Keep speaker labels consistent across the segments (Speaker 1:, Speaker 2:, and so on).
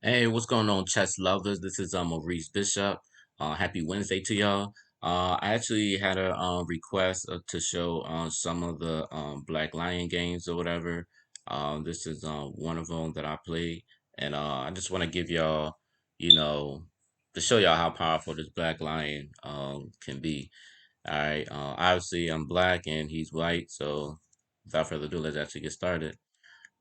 Speaker 1: Hey, what's going on, chess lovers? This is Maurice Bishop. Happy Wednesday to y'all. I actually had a request to show some of the Black Lion games or whatever. This is one of them that I played, and I just want to give y'all, you know, to show y'all how powerful this Black Lion can be. All right. Obviously, I'm black and he's white, so without further ado, let's actually get started.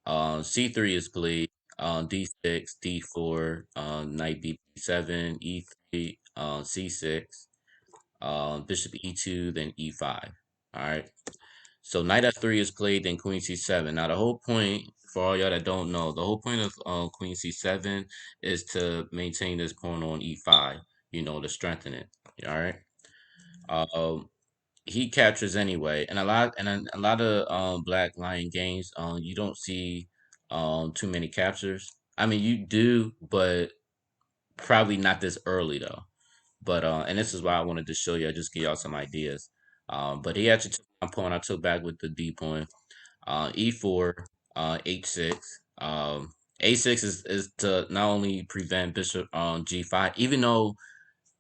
Speaker 1: C3 is played. D6, D4, Knight B7, E3, C6, Bishop E2, then E5. All right. So Knight F3 is played, then Queen C7. Now the whole point, for all y'all that don't know, the whole point of Queen C7 is to maintain this pawn on E5. To strengthen it. All right. Um, he captures anyway, and a lot of Black Lion games, you don't see too many captures. I mean, you do, but probably not this early though. But and this is why I wanted to show you. I just give y'all some ideas. But he actually took my pawn. I took back with the D pawn. E4, H6. A6 is to not only prevent Bishop on G5, even though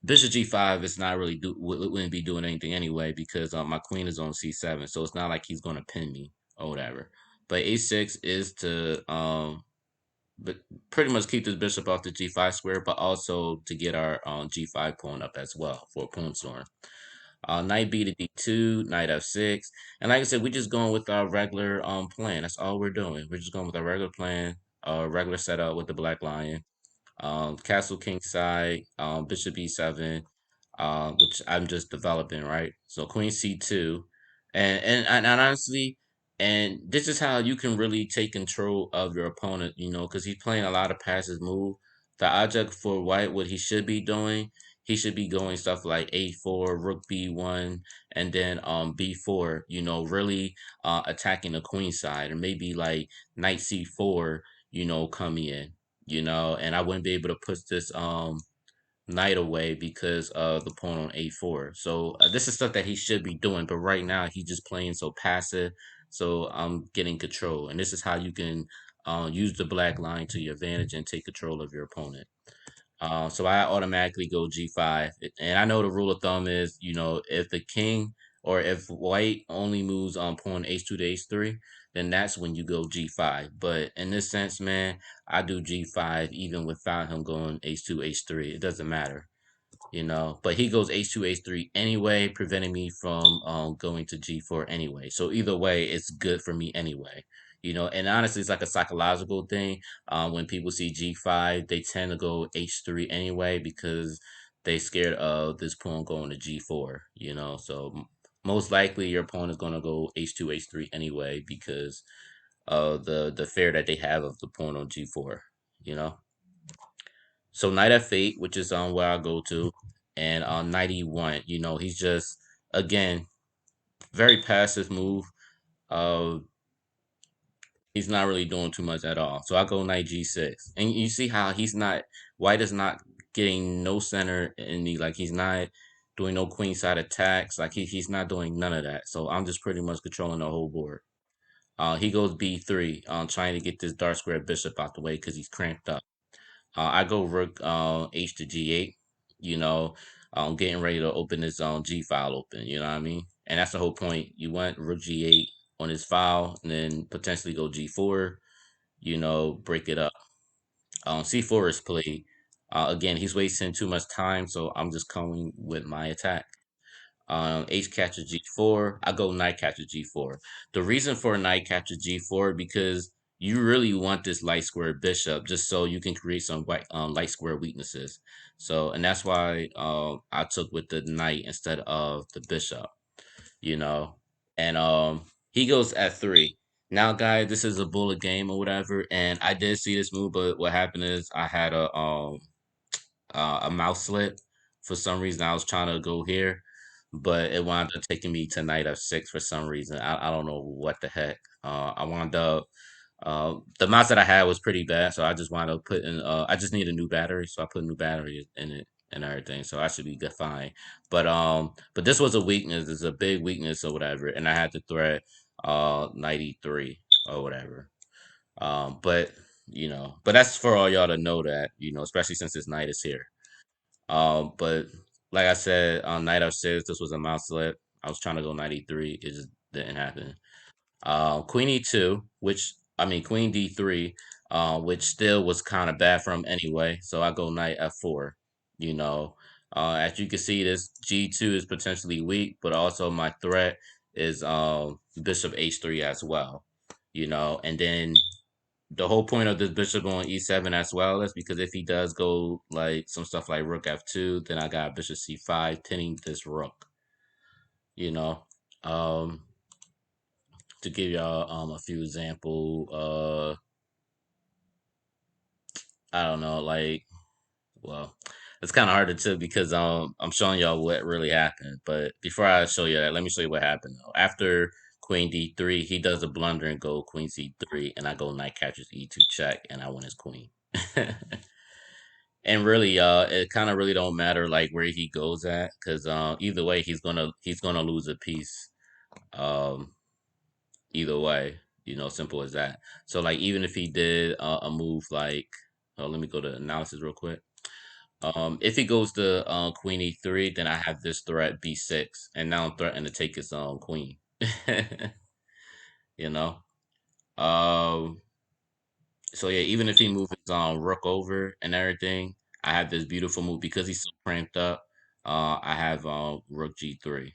Speaker 1: Bishop G5 is not really wouldn't be doing anything anyway because my queen is on C7, so it's not like he's gonna pin me or whatever. But A6 is to but pretty much keep this bishop off the G5 square, but also to get our G5 pawn up as well for a pawn storm. Knight B to D2, Knight F6, and like I said, we're just going with our regular plan. That's all we're doing. We're just going with our regular plan, regular setup with the Black Lion. Castle King side, Bishop E7, which I'm just developing, right? So Queen C2, and honestly, and this is how you can really take control of your opponent, because he's playing a lot of passive move. The object for White, what he should be doing, he should be going stuff like A4, Rook B1, and then B4. Really attacking the Queen side, or maybe like Knight C4. Coming in. And I wouldn't be able to push this knight away because of the pawn on a4. So this is stuff that he should be doing, but right now he's just playing so passive. So I'm getting control, and this is how you can use the Black Line to your advantage and take control of your opponent. So I automatically go G5. And I know the rule of thumb is, if the king or if white only moves on pawn H2 to H3, then that's when you go G5. But in this sense, man, I do G5 even without him going H2, H3. It doesn't matter, But he goes H2, H3 anyway, preventing me from going to G4 anyway. So either way, it's good for me anyway. And honestly, it's like a psychological thing. When people see G5, they tend to go H3 anyway because they scared of this pawn going to G4. So most likely your pawn is going to go H2, H3 anyway because of the fear that they have of the pawn on G4, you know? So knight f8, which is where I go to, and on knight e1, he's just again very passive move. Uh, he's not really doing too much at all. So I go knight g6, and you see how he's not white is not getting no center in the like he's not doing no queen side attacks. Like he's not doing none of that. So I'm just pretty much controlling the whole board. He goes b3, trying to get this dark square bishop out the way because he's cramped up. I go rook h to g8, getting ready to open this g file open, you know what I mean? And that's the whole point. You want rook g8 on his file and then potentially go g4, break it up. C4 is played. Again, he's wasting too much time, so I'm just coming with my attack. H captures G4. I go knight captures G4. The reason for knight captures G4 because you really want this light square bishop just so you can create some light square weaknesses. So and that's why I took with the knight instead of the bishop. You know, and he goes F3. Now, guys, this is a bullet game or whatever, and I did see this move, but what happened is I had a mouse slip. For some reason, I was trying to go here, but it wound up taking me to knight f6 for some reason. I don't know what the heck. I wound up the mouse that I had was pretty bad, so I just wound up putting I just need a new battery, so I put a new battery in it and everything, so I should be good fine. But this was a weakness, it's a big weakness or whatever, and I had to threat 93 or whatever. But But that's for all y'all to know that, especially since this knight is here. But like I said, on knight f6, this was a mouse slip. I was trying to go knight e3, it just didn't happen. Queen e2, Queen d3, which still was kind of bad for him anyway. So I go knight f4. You know, as you can see, this g2 is potentially weak, but also my threat is bishop h3 as well. And then the whole point of this bishop on e7 as well is because if he does go like some stuff like rook f2, then I got bishop c5 pinning this rook. You know, um, to give y'all a few example, I don't know, well, it's kind of hard to tell because I'm showing y'all what really happened. But before I show you that, let me show you what happened though. After queen d3, he does a blunder and go queen c3, and I go knight captures e2 check, and I win his queen. And really, it kind of really don't matter like where he goes at, because either way he's gonna lose a piece. Um, Either way, simple as that. So like even if he did a move like, oh, let me go to analysis real quick. If he goes to queen e3, then I have this threat b6, and now I'm threatening to take his queen. you know. Um, so yeah, even if he moves his rook over and everything, I have this beautiful move because he's so cramped up. I have rook g3.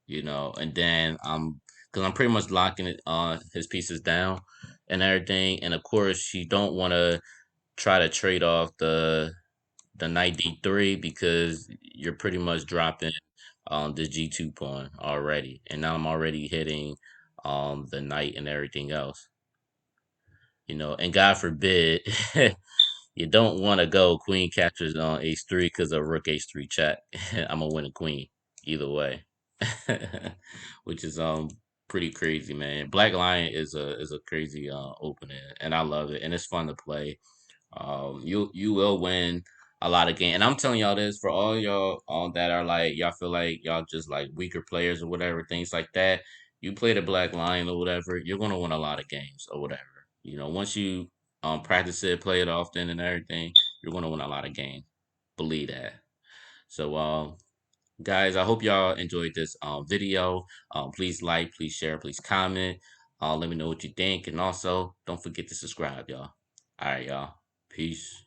Speaker 1: And then because I'm pretty much locking it his pieces down and everything, and of course you don't want to try to trade off the knight d3 because you're pretty much dropping the g2 pawn already, and now I'm already hitting the knight and everything else. And God forbid you don't want to go queen captures on h3 because of rook h3 check. I'm gonna win a queen either way, which is pretty crazy, man. Black Lion is a crazy opening, and I love it, and it's fun to play. You will win a lot of games, and I'm telling y'all this for all y'all that are like y'all feel like y'all just like weaker players or whatever things like that. You play the Black Lion or whatever, you're gonna win a lot of games or whatever. Once you practice it, play it often, and everything, you're gonna win a lot of games. Believe that. So guys, I hope y'all enjoyed this video. Please like, please share, please comment. Let me know what you think, and also don't forget to subscribe, y'all. All right, y'all. Peace.